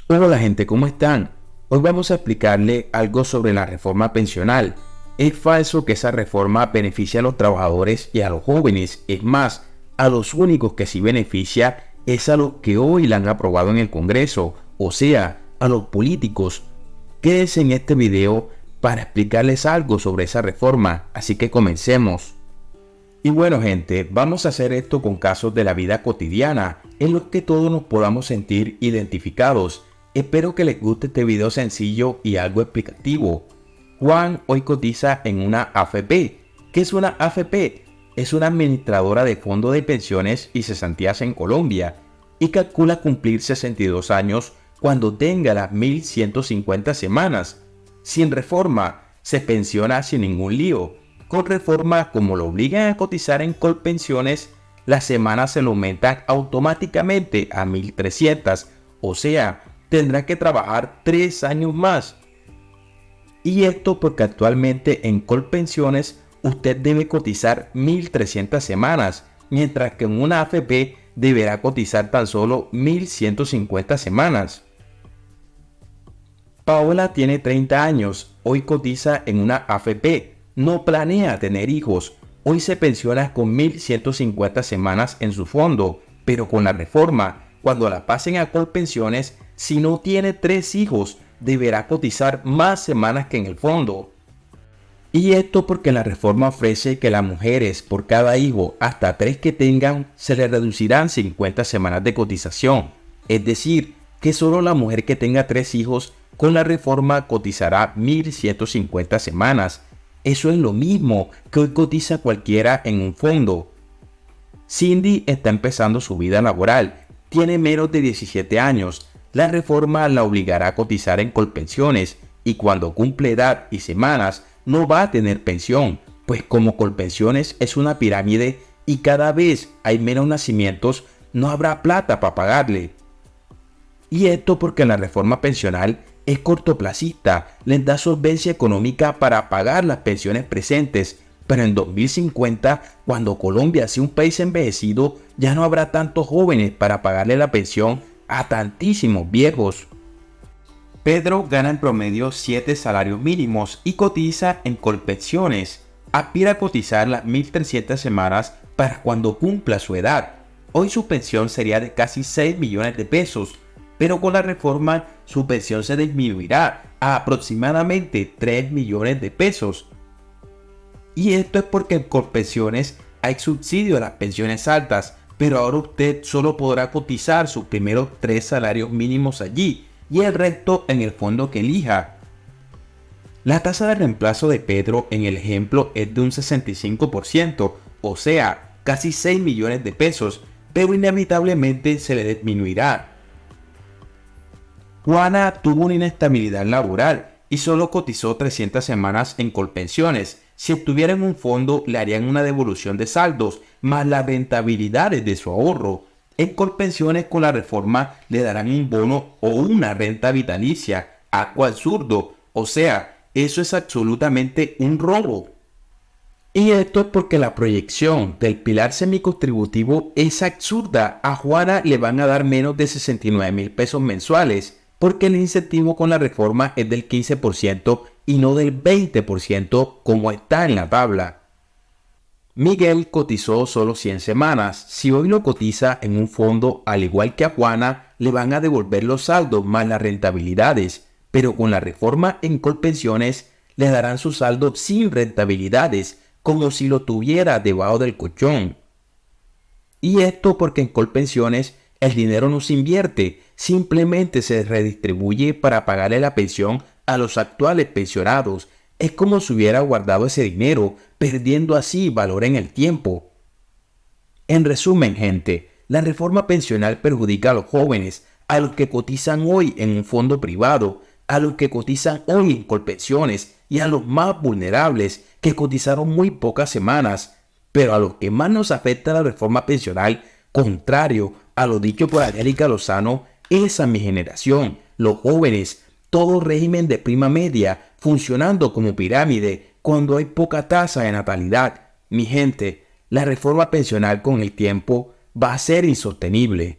Hola gente, ¿cómo están? Hoy vamos a explicarle algo sobre la reforma pensional. Es falso que esa reforma beneficie a los trabajadores y a los jóvenes. Es más, a los únicos que sí beneficia es a los que hoy la han aprobado en el Congreso, o sea, a los políticos. Quédense en este video para explicarles algo sobre esa reforma, así que comencemos. Y bueno gente, vamos a hacer esto con casos de la vida cotidiana, en los que todos nos podamos sentir identificados. Espero que les guste este video sencillo y algo explicativo. Juan hoy cotiza en una AFP. ¿Qué es una AFP? Es una administradora de fondos de pensiones y cesantías en Colombia y calcula cumplir 62 años cuando tenga las 1150 semanas. Sin reforma, se pensiona sin ningún lío. Con reforma, como lo obligan a cotizar en Colpensiones, las semanas se lo aumentan automáticamente a 1300, o sea, tendrá que trabajar 3 años más. Y esto porque actualmente en Colpensiones usted debe cotizar 1300 semanas, mientras que en una AFP deberá cotizar tan solo 1150 semanas. Paola tiene 30 años, hoy cotiza en una AFP, no planea tener hijos, hoy se pensiona con 1150 semanas en su fondo, pero con la reforma, cuando la pasen a Colpensiones, si no tiene 3 hijos, deberá cotizar más semanas que en el fondo. Y esto porque la reforma ofrece que las mujeres por cada hijo hasta 3 que tengan se les reducirán 50 semanas de cotización. Es decir, que solo la mujer que tenga 3 hijos con la reforma cotizará 1150 semanas. Eso es lo mismo que hoy cotiza cualquiera en un fondo. Cindy está empezando su vida laboral, tiene menos de 17 años. La reforma la obligará a cotizar en Colpensiones y cuando cumple edad y semanas no va a tener pensión, pues como Colpensiones es una pirámide y cada vez hay menos nacimientos, no habrá plata para pagarle. Y esto porque la reforma pensional es cortoplacista, les da solvencia económica para pagar las pensiones presentes, pero en 2050, cuando Colombia sea un país envejecido, ya no habrá tantos jóvenes para pagarle la pensión a tantísimos viejos. Pedro gana en promedio 7 salarios mínimos y cotiza en Colpensiones. Aspira a cotizar las 1300 semanas para cuando cumpla su edad. Hoy su pensión sería de casi 6 millones de pesos, pero con la reforma su pensión se disminuirá a aproximadamente 3 millones de pesos. Y esto es porque en Colpensiones hay subsidio a las pensiones altas, pero ahora usted solo podrá cotizar sus primeros 3 salarios mínimos allí y el resto en el fondo que elija. La tasa de reemplazo de Pedro en el ejemplo es de un 65%, o sea, casi 6 millones de pesos, pero inevitablemente se le disminuirá. Juana tuvo una inestabilidad laboral y solo cotizó 300 semanas en Colpensiones. Si estuviera en un fondo, le harían una devolución de saldos más las rentabilidades de su ahorro. En Colpensiones con la reforma le darán un bono o una renta vitalicia, algo absurdo. O sea, eso es absolutamente un robo. Y esto es porque la proyección del pilar semicontributivo es absurda. A Juana le van a dar menos de 69,000 pesos mensuales, porque el incentivo con la reforma es del 15% y no del 20% como está en la tabla. Miguel cotizó solo 100 semanas. Si hoy lo cotiza en un fondo, al igual que a Juana, le van a devolver los saldos más las rentabilidades, pero con la reforma en Colpensiones le darán su saldo sin rentabilidades, como si lo tuviera debajo del colchón. Y esto porque en Colpensiones el dinero no se invierte, simplemente se redistribuye para pagarle la pensión a los actuales pensionados. Es como si hubiera guardado ese dinero, perdiendo así valor en el tiempo. En resumen, gente, la reforma pensional perjudica a los jóvenes, a los que cotizan hoy en un fondo privado, a los que cotizan hoy en Colpensiones y a los más vulnerables que cotizaron muy pocas semanas. Pero a los que más nos afecta la reforma pensional, contrario a lo dicho por Angélica Lozano, es a mi generación, los jóvenes, todo régimen de prima media funcionando como pirámide cuando hay poca tasa de natalidad. Mi gente, la reforma pensional con el tiempo va a ser insostenible.